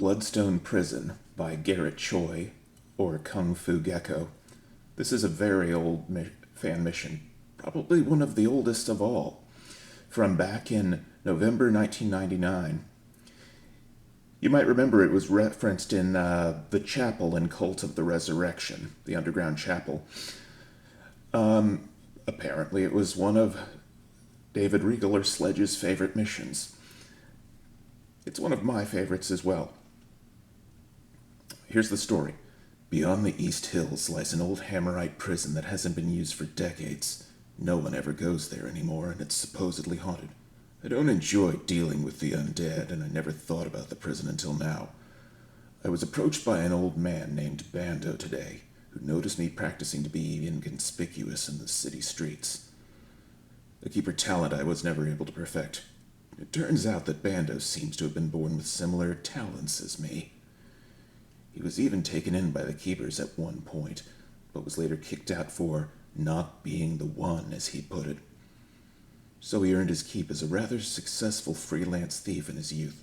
Bloodstone Prison by Garett Choy, or Kung Fu Gecko. This is a very old fan mission, probably one of the oldest of all, from back in November 1999. You might remember it was referenced in the chapel in Cult of the Resurrection, the underground chapel. Apparently it was one of David Regal or Sledge's favorite missions. It's one of my favorites as well. Here's the story. Beyond the East Hills lies an old Hammerite prison that hasn't been used for decades. No one ever goes there anymore, and it's supposedly haunted. I don't enjoy dealing with the undead, and I never thought about the prison until now. I was approached by an old man named Bando today, who noticed me practicing to be inconspicuous in the city streets. A keeper talent I was never able to perfect. It turns out that Bando seems to have been born with similar talents as me. He was even taken in by the keepers at one point, but was later kicked out for not being the one, as he put it. So he earned his keep as a rather successful freelance thief in his youth.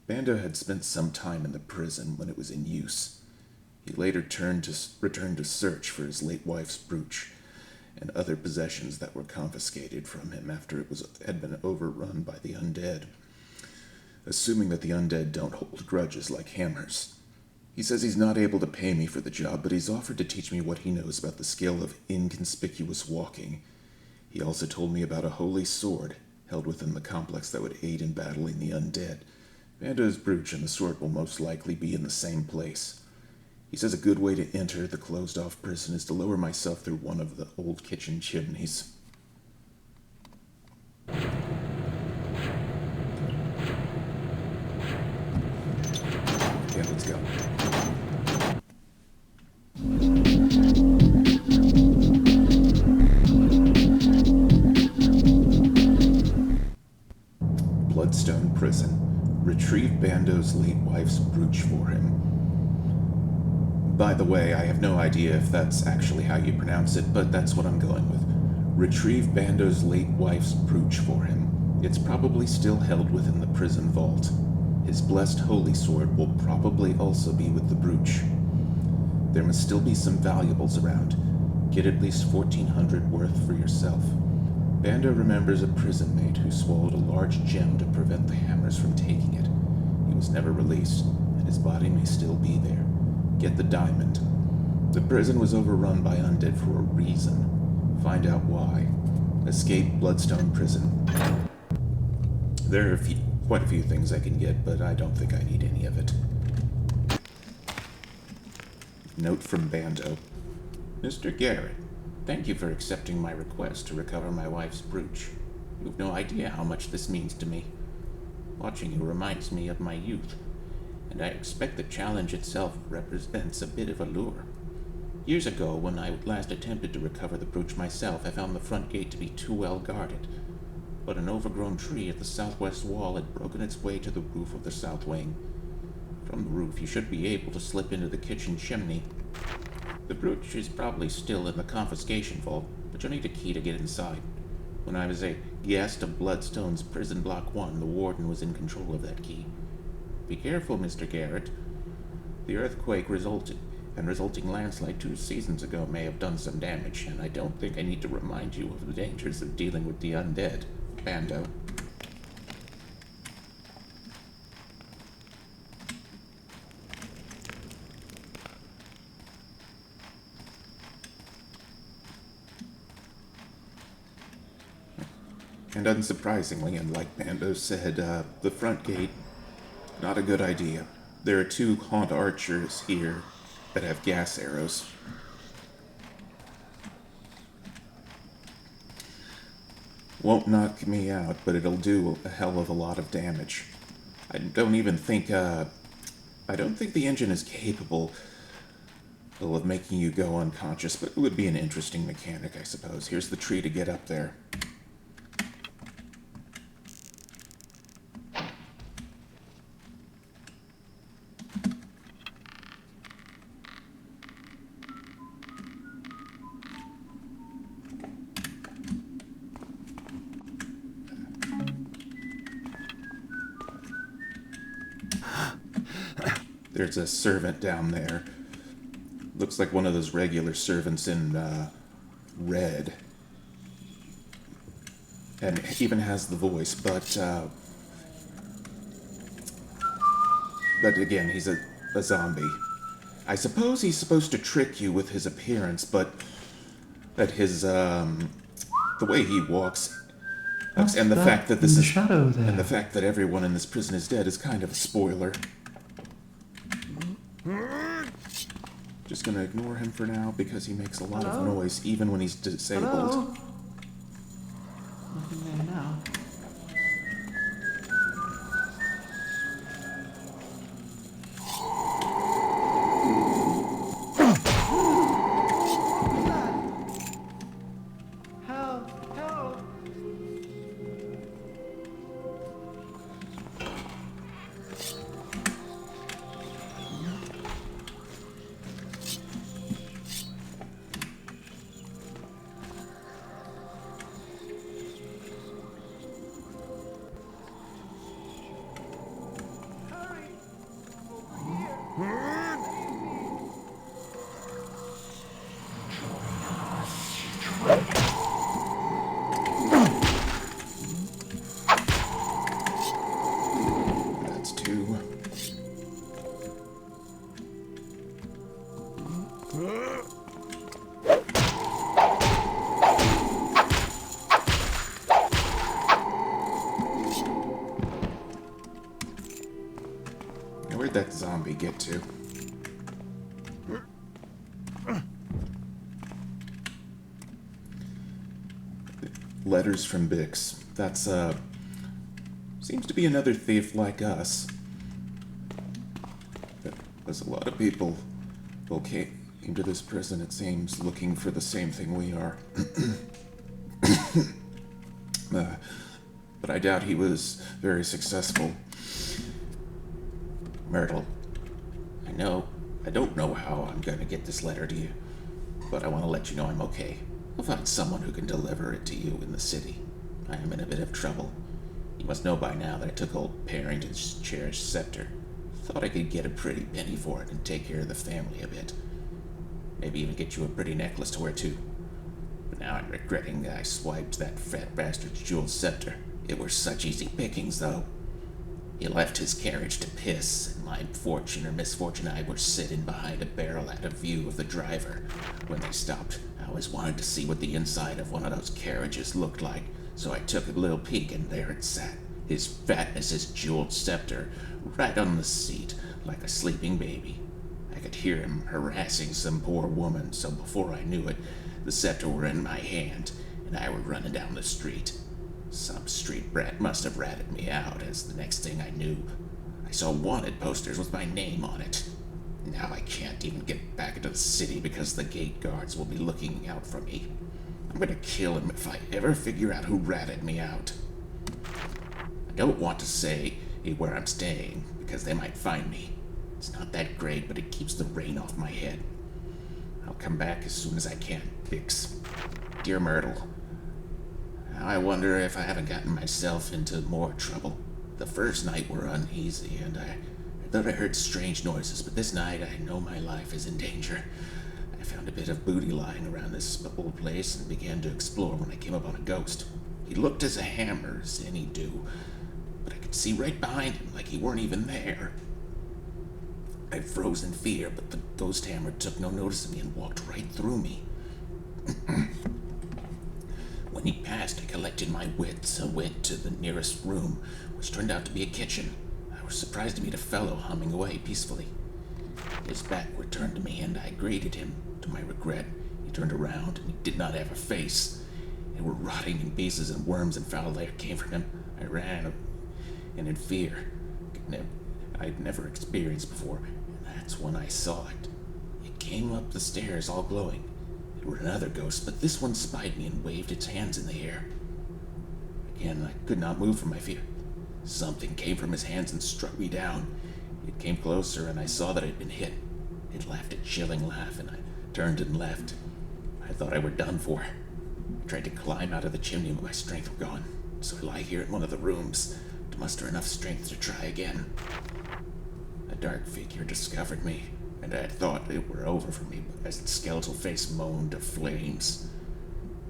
Bando had spent some time in the prison when it was in use. He later returned to search for his late wife's brooch and other possessions that were confiscated from him after it had been overrun by the undead. Assuming that the undead don't hold grudges like hammers. He says he's not able to pay me for the job, but he's offered to teach me what he knows about the skill of inconspicuous walking. He also told me about a holy sword held within the complex that would aid in battling the undead. Bando's brooch and the sword will most likely be in the same place. He says a good way to enter the closed-off prison is to lower myself through one of the old kitchen chimneys. Yeah, let's go. Bloodstone Prison. Retrieve Bando's late wife's brooch for him. By the way, I have no idea if that's actually how you pronounce it, but that's what I'm going with. Retrieve Bando's late wife's brooch for him. It's probably still held within the prison vault. His blessed holy sword will probably also be with the brooch. There must still be some valuables around. Get at least 1,400 worth for yourself. Bando remembers a prison mate who swallowed a large gem to prevent the hammers from taking it. He was never released, and his body may still be there. Get the diamond. The prison was overrun by undead for a reason. Find out why. Escape Bloodstone Prison. There are quite a few things I can get, but I don't think I need any of it. Note from Bando. Mr. Garett, thank you for accepting my request to recover my wife's brooch. You have no idea how much this means to me. Watching you reminds me of my youth, and I expect the challenge itself represents a bit of a lure. Years ago, when I last attempted to recover the brooch myself, I found the front gate to be too well guarded. But an overgrown tree at the southwest wall had broken its way to the roof of the south wing. From the roof, you should be able to slip into the kitchen chimney. The brooch is probably still in the confiscation vault, but you'll need a key to get inside. When I was a guest of Bloodstone's Prison Block 1, the warden was in control of that key. Be careful, Mr. Garett. The earthquake resulting landslide 2 seasons ago may have done some damage, and I don't think I need to remind you of the dangers of dealing with the undead. Bando. And unsurprisingly, and like Bando said, the front gate, not a good idea. There are 2 haunt archers here that have gas arrows. Won't knock me out, but it'll do a hell of a lot of damage. I don't think the engine is capable of making you go unconscious, but it would be an interesting mechanic, I suppose. Here's the tree to get up there. There's a servant down there. Looks like one of those regular servants in red. And even has the voice, but again, he's a zombie. I suppose he's supposed to trick you with his appearance, but that his, the way he walks, and the fact that this is, shadow there? and the fact that everyone in this prison is dead is kind of a spoiler. Just gonna ignore him for now because he makes a lot of noise, even when he's disabled. Hello? Nothing there now. That's two. Now, where'd that zombie get to? Letters from Bix. That's, seems to be another thief like us. There's a lot of people who came to this prison, it seems, looking for the same thing we are. But I doubt he was very successful. Myrtle, I don't know how I'm going to get this letter to you, but I want to let you know I'm okay. I'll find someone who can deliver it to you in the city. I am in a bit of trouble. You must know by now that I took old Parrington's cherished scepter. Thought I could get a pretty penny for it and take care of the family a bit. Maybe even get you a pretty necklace to wear too. But now I'm regretting I swiped that fat bastard's jeweled scepter. It were such easy pickings, though. He left his carriage to piss, and my fortune or misfortune I were sitting behind a barrel out of view of the driver. When they stopped, I always wanted to see what the inside of one of those carriages looked like, so I took a little peek, and there it sat, his fatness's jeweled scepter, right on the seat, like a sleeping baby. I could hear him harassing some poor woman, so before I knew it, the scepter were in my hand, and I were running down the street. Some street brat must have ratted me out, as the next thing I knew, I saw wanted posters with my name on it. Now I can't even get back into the city because the gate guards will be looking out for me. I'm gonna kill him if I ever figure out who ratted me out. I don't want to say where I'm staying, because they might find me. It's not that great, but it keeps the rain off my head. I'll come back as soon as I can, Bix. Dear Myrtle, I wonder if I haven't gotten myself into more trouble. The first night were uneasy, and I thought I heard strange noises, but this night I know my life is in danger. I found a bit of booty lying around this old place and began to explore when I came upon a ghost. He looked as a hammer, as any do, but I could see right behind him like he weren't even there. I froze in fear, but the ghost hammer took no notice of me and walked right through me. When he passed, I collected my wits and went to the nearest room, which turned out to be a kitchen. I was surprised to meet a fellow humming away peacefully. His back were turned to me, and I greeted him. To my regret, he turned around, and he did not have a face. They were rotting in pieces, and worms and foul air came from him. I ran, and in fear I'd never experienced before, and that's when I saw it. It came up the stairs, all glowing. There were another ghost, but this one spied me and waved its hands in the air. Again, I could not move from my fear. Something came from his hands and struck me down. It came closer, and I saw that I had been hit. It laughed a chilling laugh, and I turned and left. I thought I were done for. I tried to climb out of the chimney, but my strength was gone, so I lie here in one of the rooms to muster enough strength to try again. I A dark figure discovered me, and I had thought it were over for me as its skeletal face moaned of flames.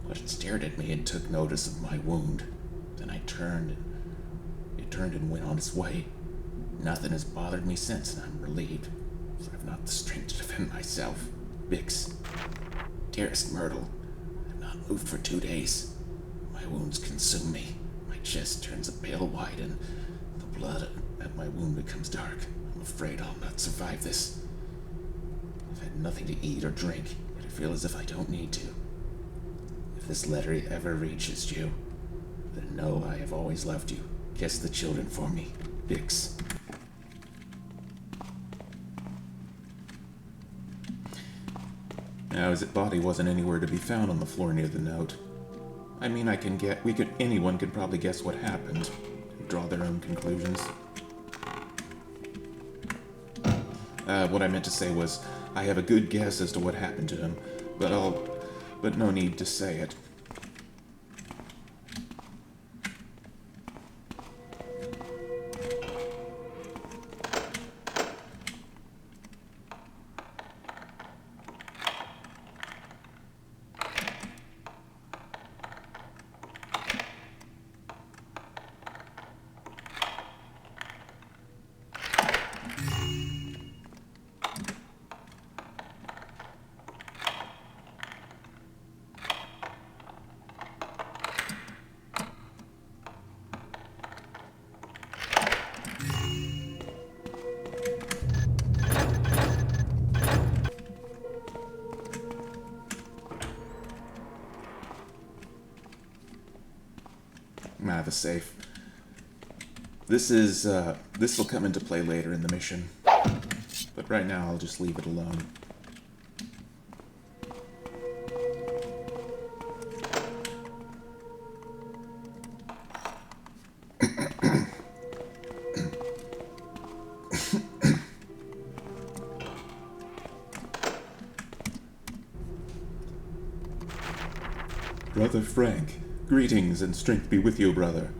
But it stared at me and took notice of my wound. Then it turned and went on its way. Nothing has bothered me since, and I'm relieved, for I've not the strength to defend myself. Bix, dearest Myrtle, I've not moved for 2 days. My wounds consume me. My chest turns a pale white, and the blood at my wound becomes dark. I'm afraid I'll not survive this. I've had nothing to eat or drink, yet I feel as if I don't need to. If this letter ever reaches you, then know I have always loved you. Kiss the children for me, Bix. Now, his body wasn't anywhere to be found on the floor near the note. I mean, anyone could probably guess what happened and draw their own conclusions. What I meant to say was, I have a good guess as to what happened to him, but no need to say it. The safe. This will come into play later in the mission, but right now I'll just leave it alone. Brother Frank, greetings and strength be with you, brother.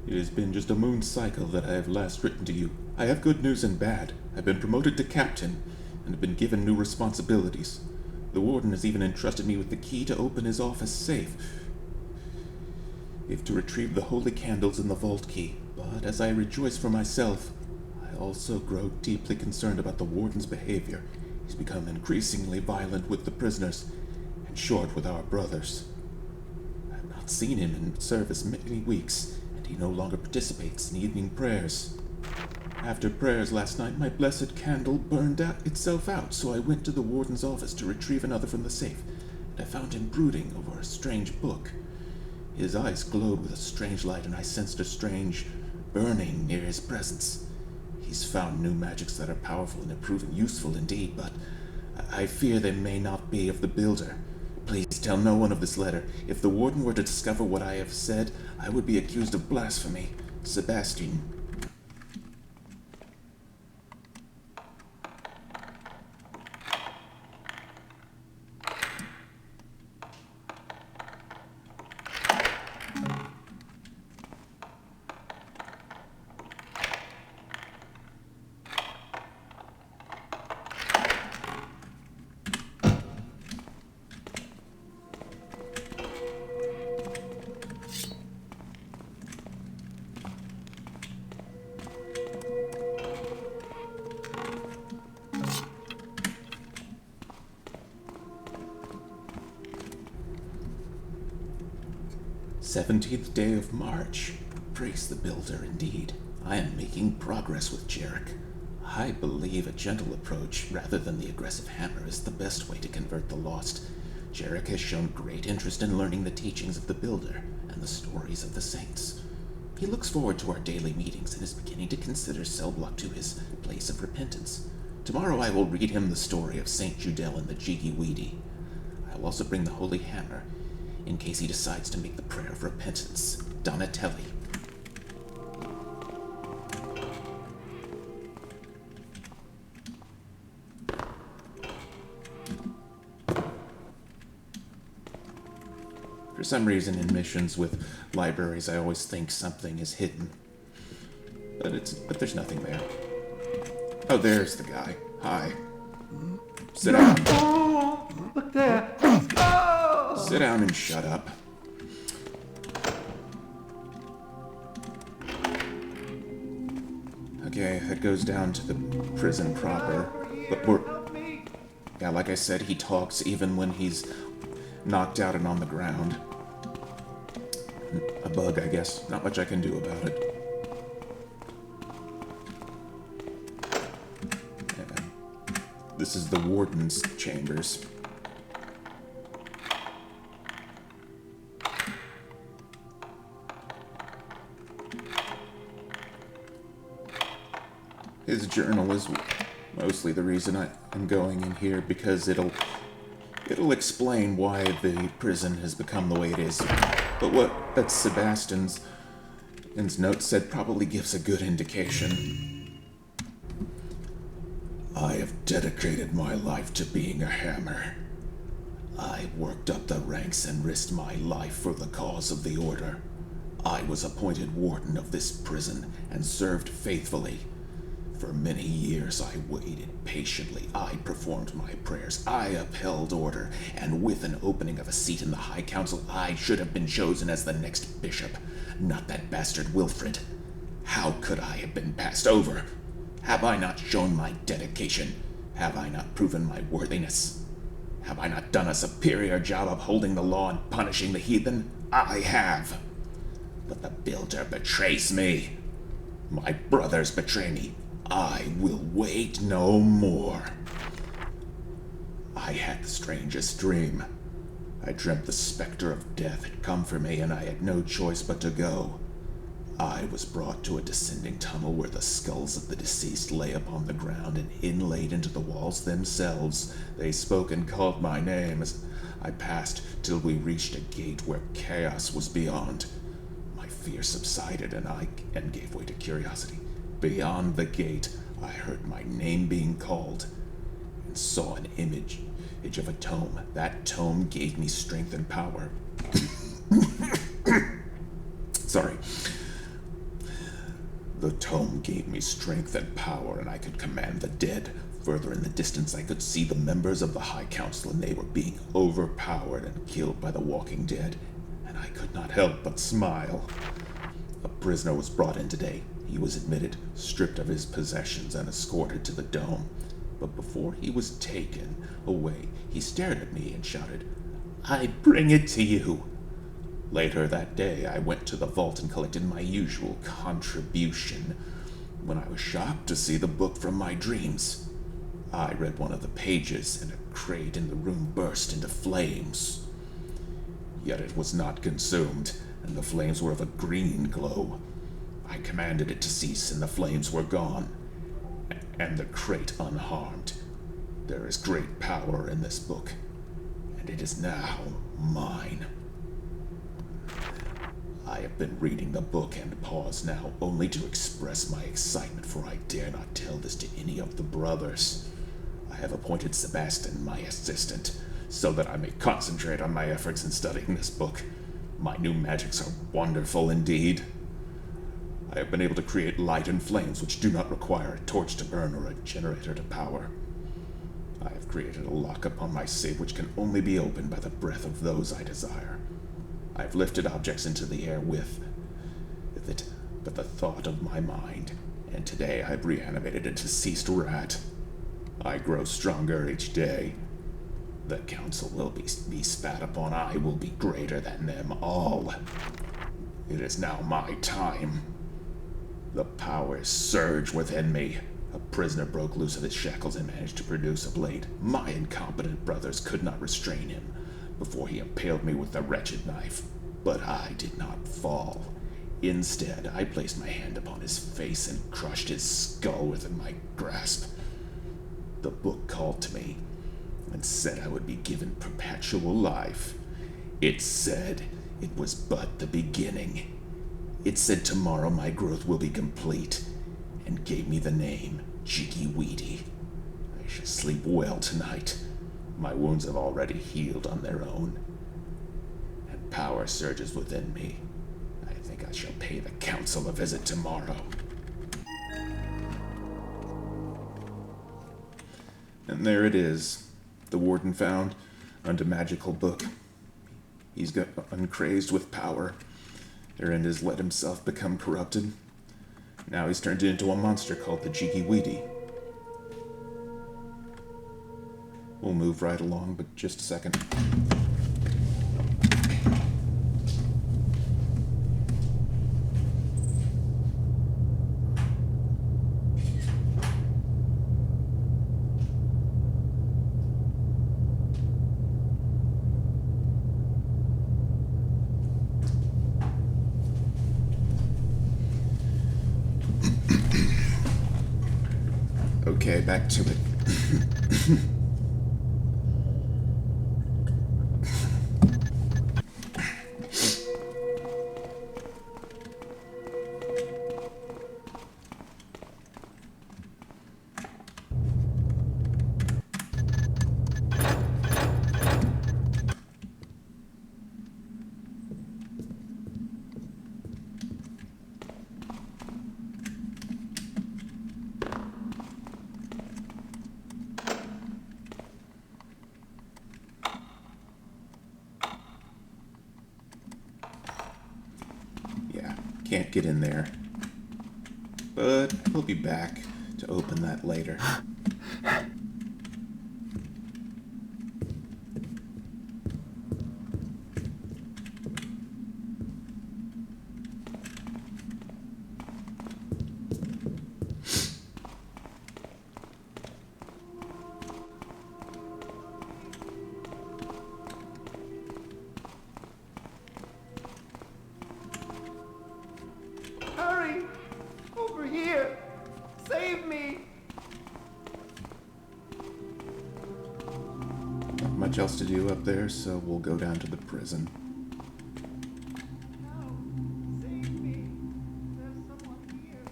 It has been just a moon cycle that I have last written to you. I have good news and bad. I've been promoted to captain, and have been given new responsibilities. The warden has even entrusted me with the key to open his office safe, if to retrieve the holy candles in the vault key. But as I rejoice for myself, I also grow deeply concerned about the warden's behavior. He's become increasingly violent with the prisoners, and short with our brothers. Seen him in service many weeks, and he no longer participates in evening prayers. After prayers last night, my blessed candle burned itself out, so I went to the warden's office to retrieve another from the safe, and I found him brooding over a strange book. His eyes glowed with a strange light, and I sensed a strange burning near his presence. He's found new magics that are powerful and have proven useful indeed, but I fear they may not be of the Builder. Please tell no one of this letter. If the warden were to discover what I have said, I would be accused of blasphemy. Sebastian. "17th day of March. Praise the Builder, indeed. I am making progress with Jarek. I believe a gentle approach, rather than the aggressive hammer, is the best way to convert the lost. Jarek has shown great interest in learning the teachings of the Builder and the stories of the saints. He looks forward to our daily meetings and is beginning to consider Cellblock to his place of repentance. Tomorrow I will read him the story of Saint Judel and the Jiggy Weedy. I will also bring the Holy Hammer, in case he decides to make the prayer of repentance. Donatelli." For some reason, in missions with libraries, I always think something is hidden. But there's nothing there. Oh, there's the guy. Hi. Sit down. Oh, look there. Oh. Sit down and shut up. Okay, that goes down to the prison proper. But yeah, like I said, he talks even when he's knocked out and on the ground. A bug, I guess. Not much I can do about it. This is the warden's chambers. His journal is mostly the reason I'm going in here, because it'll explain why the prison has become the way it is. But what that Sebastian's note said probably gives a good indication. I have dedicated my life to being a hammer. I worked up the ranks and risked my life for the cause of the order. I was appointed warden of this prison and served faithfully. For many years I waited patiently. I performed my prayers. I upheld order. And with an opening of a seat in the High Council, I should have been chosen as the next bishop, not that bastard Wilfred. How could I have been passed over? Have I not shown my dedication? Have I not proven my worthiness? Have I not done a superior job upholding the law and punishing the heathen? I have. But the Builder betrays me. My brothers betray me. I will wait no more. I had the strangest dream. I dreamt the specter of death had come for me, and I had no choice but to go. I was brought to a descending tunnel where the skulls of the deceased lay upon the ground and inlaid into the walls themselves. They spoke and called my name as I passed till we reached a gate where chaos was beyond. My fear subsided and gave way to curiosity. Beyond the gate, I heard my name being called and saw an image of a tome. That tome gave me strength and power. Sorry. The tome gave me strength and power, and I could command the dead. Further in the distance, I could see the members of the High Council, and they were being overpowered and killed by the walking dead, and I could not help but smile. A prisoner was brought in today. He was admitted, stripped of his possessions, and escorted to the dome. But before he was taken away, he stared at me and shouted, "I bring it to you." Later that day, I went to the vault and collected my usual contribution, when I was shocked to see the book from my dreams. I read one of the pages, and a crate in the room burst into flames. Yet it was not consumed, and the flames were of a green glow. I commanded it to cease, and the flames were gone, and the crate unharmed. There is great power in this book, and it is now mine. I have been reading the book and pause now only to express my excitement, for I dare not tell this to any of the brothers. I have appointed Sebastian my assistant, so that I may concentrate on my efforts in studying this book. My new magics are wonderful indeed. I have been able to create light and flames which do not require a torch to burn or a generator to power. I have created a lock upon my safe which can only be opened by the breath of those I desire. I have lifted objects into the air with it but the thought of my mind, and today I have reanimated a deceased rat. I grow stronger each day. The council will be spat upon. I will be greater than them all. It is now my time. The powers surge within me. A prisoner broke loose of his shackles and managed to produce a blade. My incompetent brothers could not restrain him before he impaled me with the wretched knife. But I did not fall. Instead, I placed my hand upon his face and crushed his skull within my grasp. The book called to me and said I would be given perpetual life. It said it was but the beginning. It said tomorrow my growth will be complete, and gave me the name Jiggy Weedy. I shall sleep well tonight. My wounds have already healed on their own, and power surges within me. I think I shall pay the council a visit tomorrow. And there it is, the warden found, under magical book. He's got uncrazed with power. Therein has let himself become corrupted. Now he's turned into a monster called the Jiggy Weedy. We'll move right along, but just a second. Okay, back to it. Can't get in there. But we'll be back to open that later. Hurry! Over here! Save me! Not much else to do up there, so we'll go down to the prison. No! Save me! There's someone here.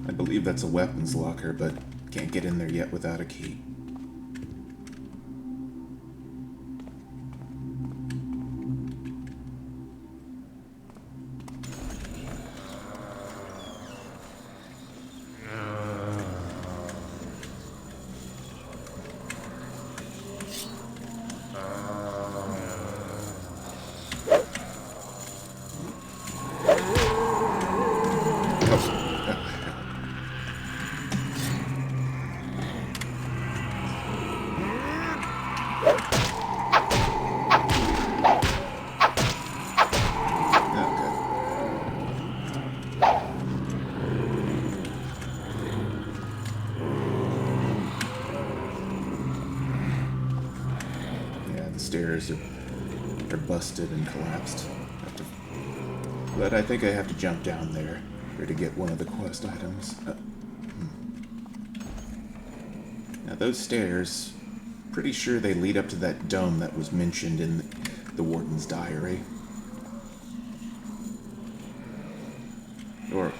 I believe that's a weapons locker, but can't get in there yet without a key. Stairs are busted and collapsed. But I think I have to jump down there to get one of the quest items. Now those stairs, pretty sure they lead up to that dome that was mentioned in the warden's diary. Or,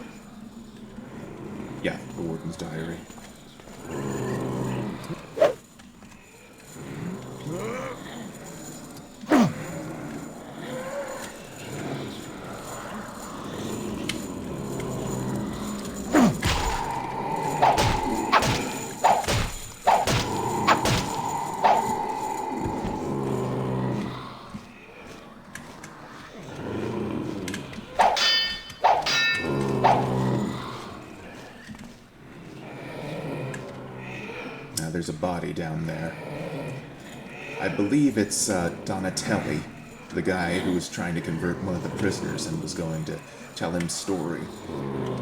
yeah, the warden's diary. There's a body down there. I believe it's Donatelli, the guy who was trying to convert one of the prisoners and was going to tell him story.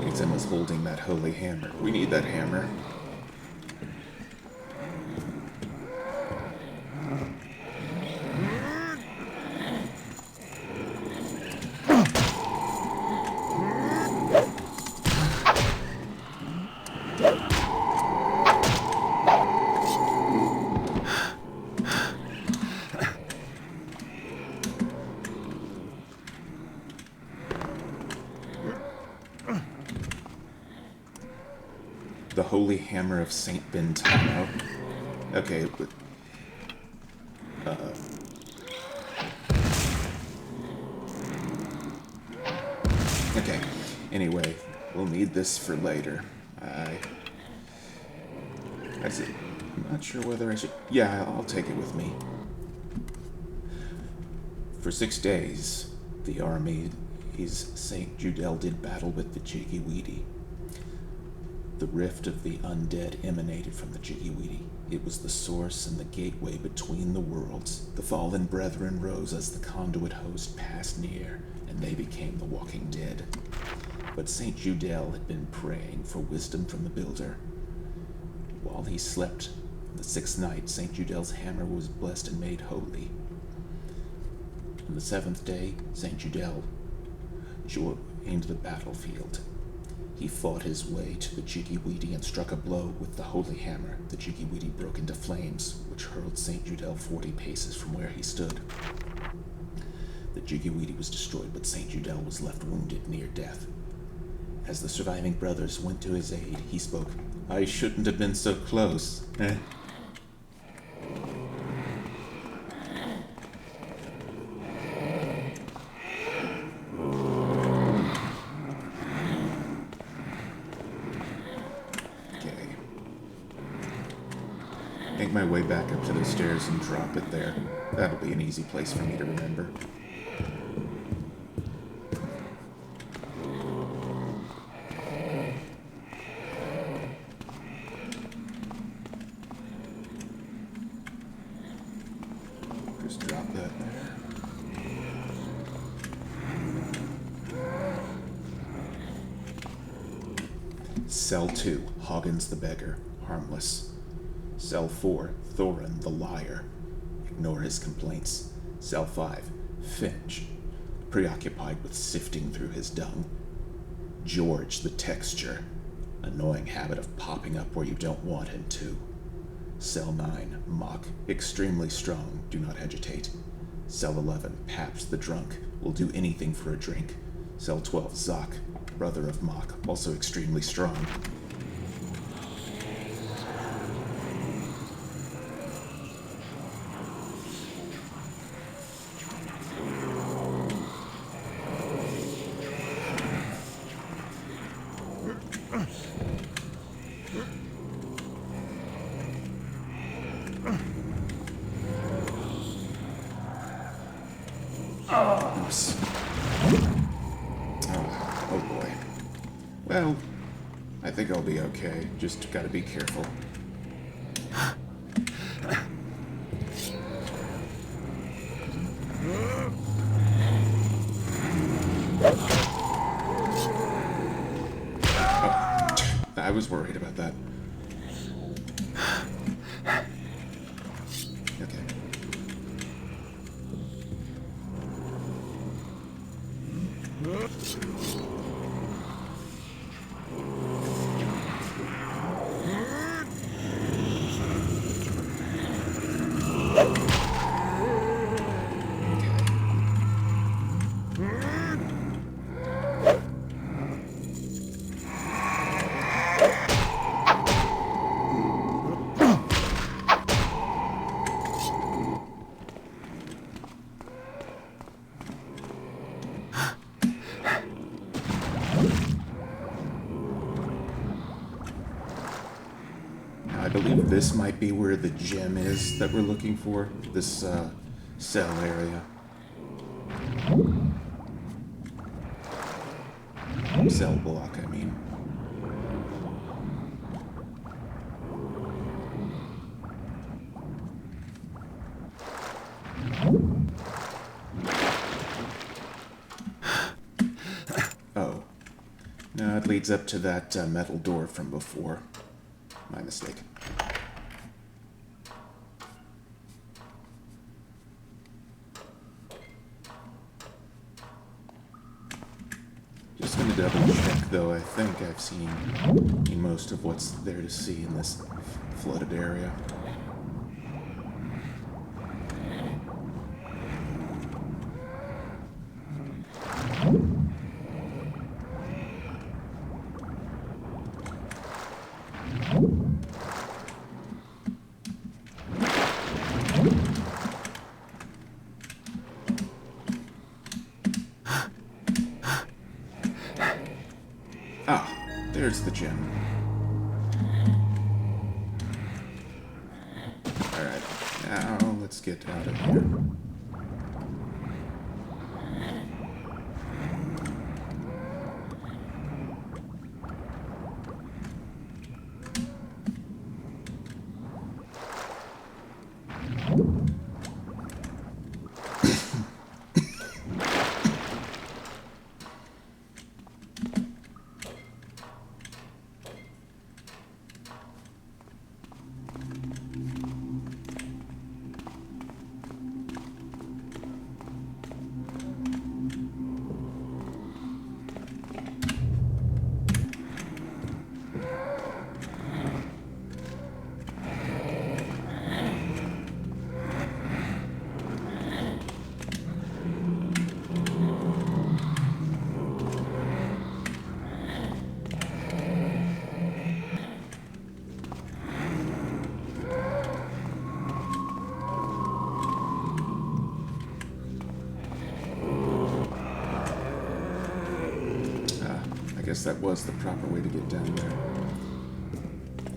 It's him was holding that holy hammer. We need that hammer. The Holy Hammer of Saint Bentano. Okay, but... Okay, anyway, we'll need this for later. I'm not sure whether I should... Yeah, I'll take it with me. For 6 days, the army's St. Judel did battle with the Jiggy Weedy. The rift of the undead emanated from the Jiggy Weedy. It was the source and the gateway between the worlds. The fallen brethren rose as the conduit host passed near, and they became the walking dead. But St. Judel had been praying for wisdom from the builder. While he slept on the 6th night, St. Judel's hammer was blessed and made holy. On the 7th day, St. Judel joined the battlefield. He fought his way to the Jiggy Weedy and struck a blow with the holy hammer. The Jiggy Weedy broke into flames, which hurled St. Judel 40 paces from where he stood. The Jiggy Weedy was destroyed, but St. Judel was left wounded near death. As the surviving brothers went to his aid, he spoke, "I shouldn't have been so close, eh?" Make my way back up to the stairs and drop it there. That'll be an easy place for me to remember. Just drop that there. Cell 2, Hoggins the Beggar, harmless. Cell 4, Thorin the Liar. Ignore his complaints. Cell 5, Finch, preoccupied with sifting through his dung. George the Texture, annoying habit of popping up where you don't want him to. Cell 9, Mock, extremely strong, do not agitate. Cell 11, Paps the Drunk, will do anything for a drink. Cell 12, Zoc, brother of Mock, also extremely strong. Oops. Oh boy. Well, I think I'll be okay. Just gotta be careful. Oh, I was worried about that. Okay. I believe this might be where the gem is that we're looking for. This, cell area. Cell block, I mean. Oh. No, it leads up to that metal door from before. My mistake. Just gonna double check, though. I think I've seen most of what's there to see in this flooded area. gem. Alright, now let's get out of here. I guess that was the proper way to get down there.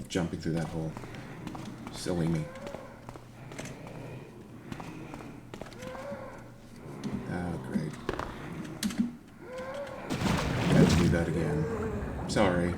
Jumping through that hole. Silly me. Oh, great. Had to do that again. Sorry.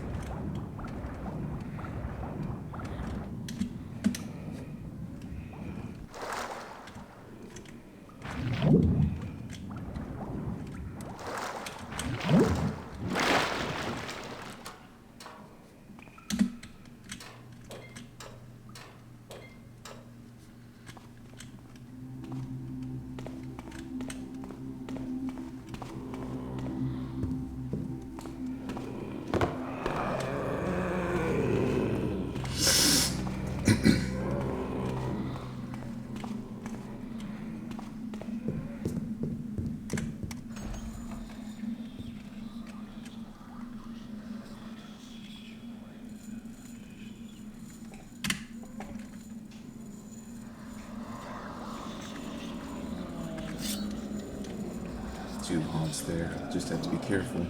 Two haunts there. Just have to be careful.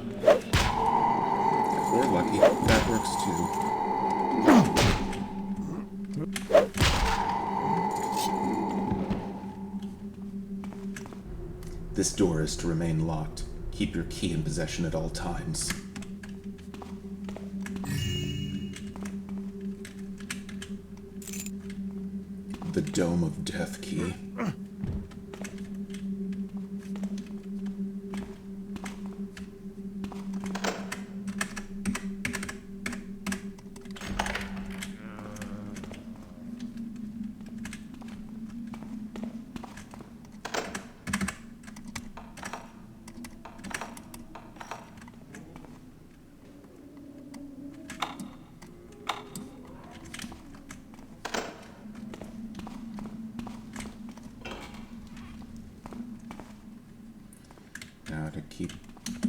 Or lucky. That works too. This door is to remain locked. Keep your key in possession at all times. The Dome of Death key.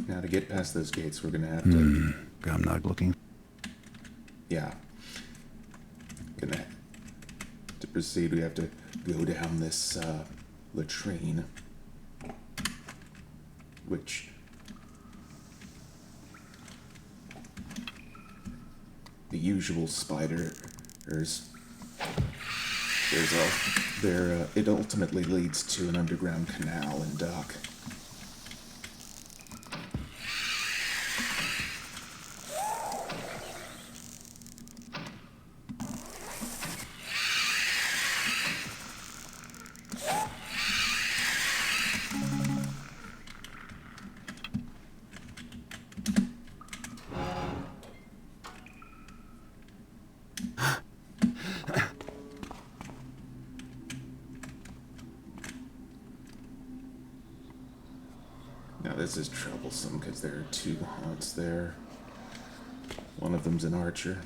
Now to get past those gates, we're gonna have to... I'm not looking. Yeah. To proceed, we have to go down this, latrine. Which... the usual spiders... it ultimately leads to an underground canal and dock. Now this is troublesome because there are two haunts there. One of them's an archer.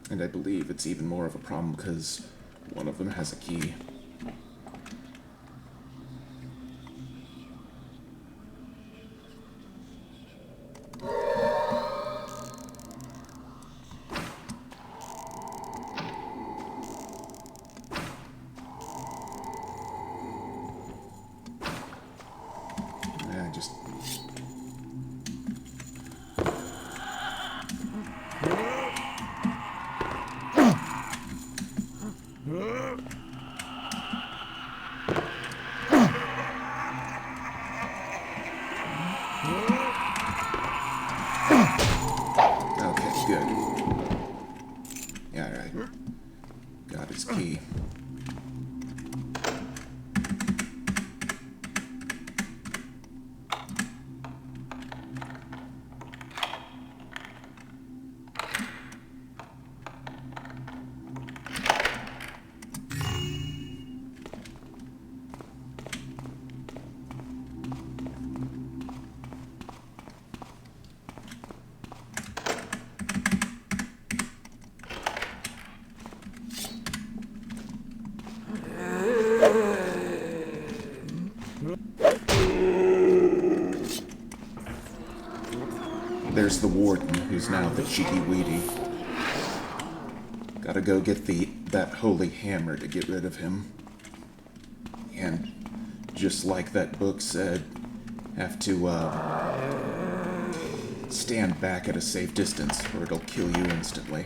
And I believe it's even more of a problem because one of them has a key. Okay, good. Alright. Got his key. There's the warden, who's now the cheeky weedy. Gotta go get that holy hammer to get rid of him. And just like that book said, have to, stand back at a safe distance, or it'll kill you instantly.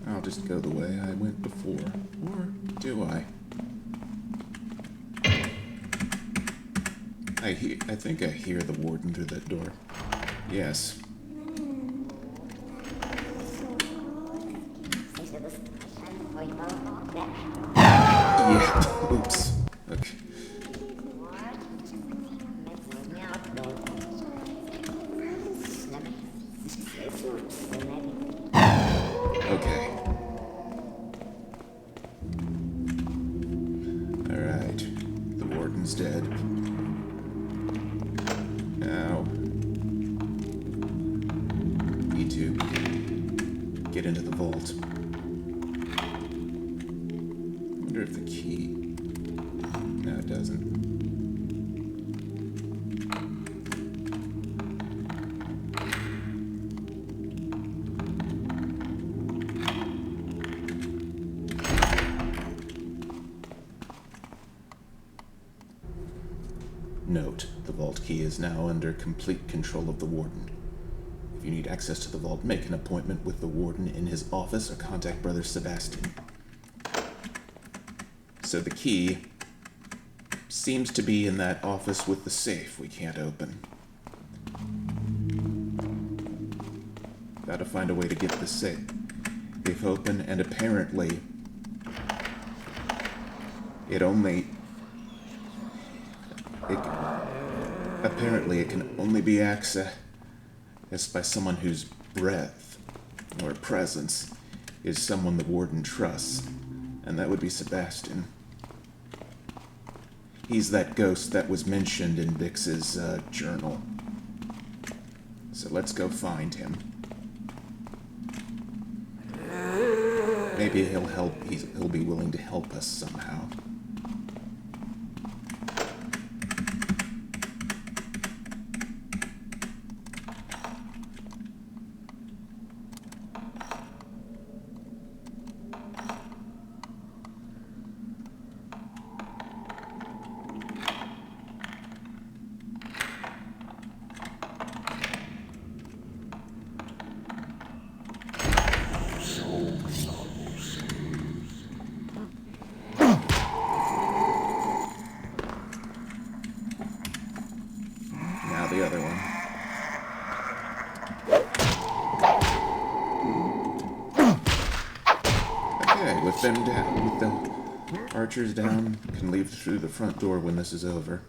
I'll just go the way I went before. Or do I? I think I hear the warden through that door. Yes. Yeah, oops. Okay. Okay. Alright. The warden's dead. Now, need to get into the vault. Wonder if the key... No, it doesn't. Note, the vault key is now under complete control of the warden. If you need access to the vault, make an appointment with the warden in his office or contact Brother Sebastian. So the key seems to be in that office with the safe we can't open. Gotta find a way to get the safe open, and apparently it can only be accessed by someone whose breath or presence is someone the warden trusts, and that would be Sebastian. He's that ghost that was mentioned in Bix's journal. So let's go find him. Maybe he'll help. He'll be willing to help us somehow. them down, with them archers down, can leave through the front door when this is over.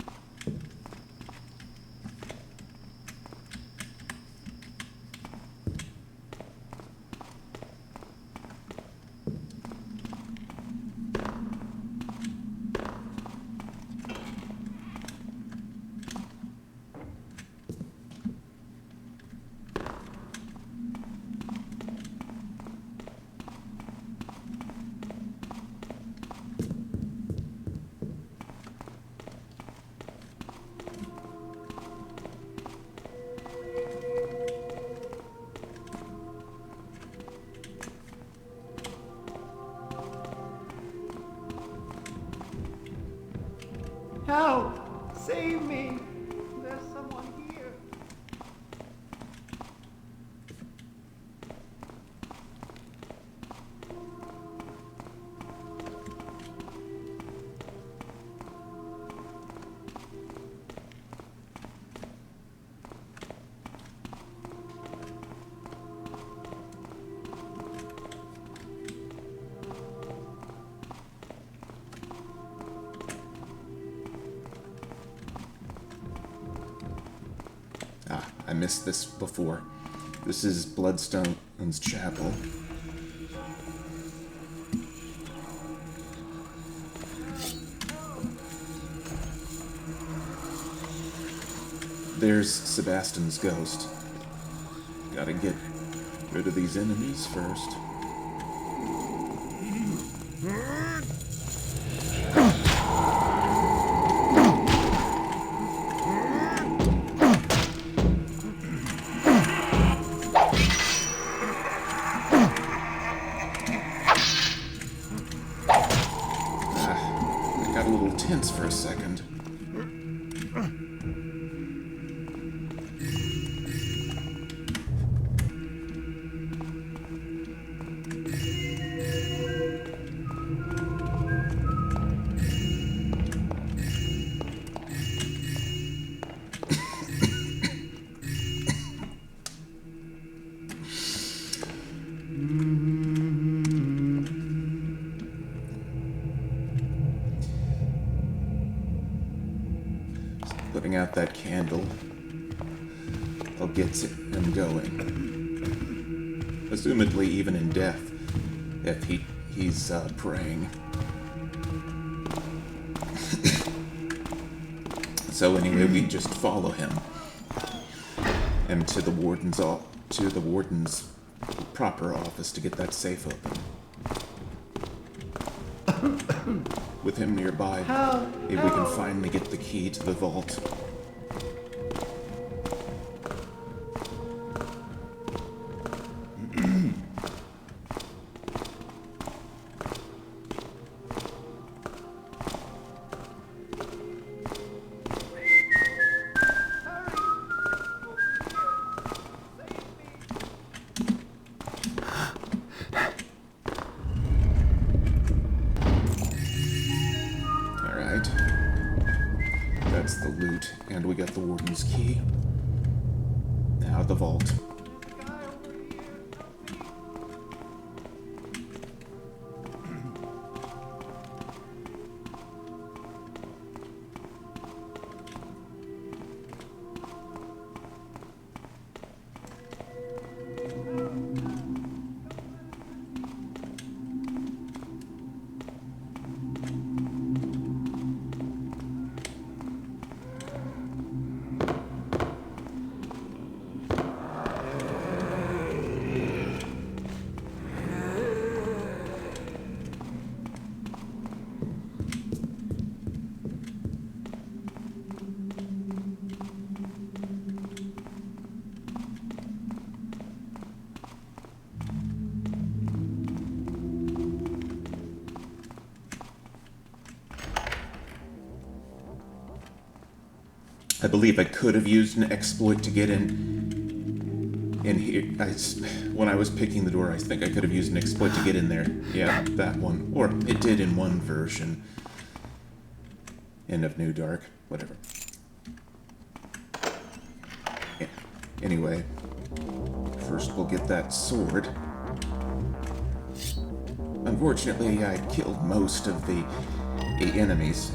Help! Save me! There's someone here. I missed this before. This is Bloodstone's chapel. There's Sebastian's ghost. Gotta get rid of these enemies first. I got a little tense for a second. Putting out that candle, I'll get him going. Assumedly, even in death, if he's praying. So anyway, we just follow him, and to the warden's proper office to get that safe open. With him nearby, if we can finally get the key to the vault. That's the loot, and we got the warden's key. Now the vault. I believe I could have used an exploit to get in here. When I was picking the door, I think I could have used an exploit to get in there. Yeah, that one. Or it did in one version. End of New Dark. Whatever. Yeah. Anyway, first we'll get that sword. Unfortunately, I killed most of the enemies,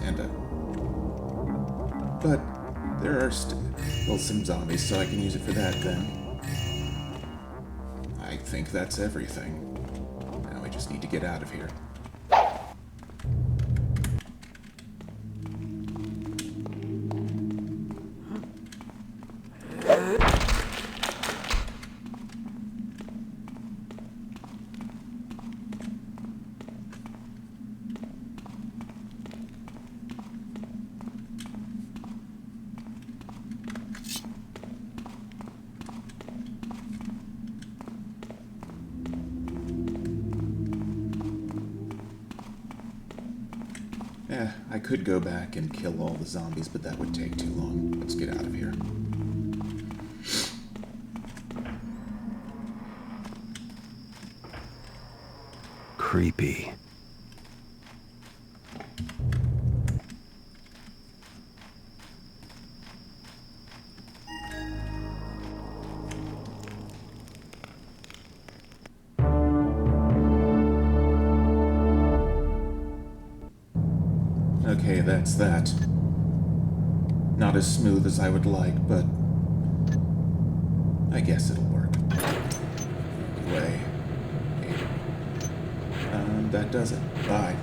but there are some zombies, so I can use it for that then. I think that's everything. Now I just need to get out of here. I could go back and kill all the zombies, but that would take too long. Let's get out of here. Creepy. Okay, that's that. Not as smooth as I would like, but I guess it'll work. Anyway, that does it. Bye.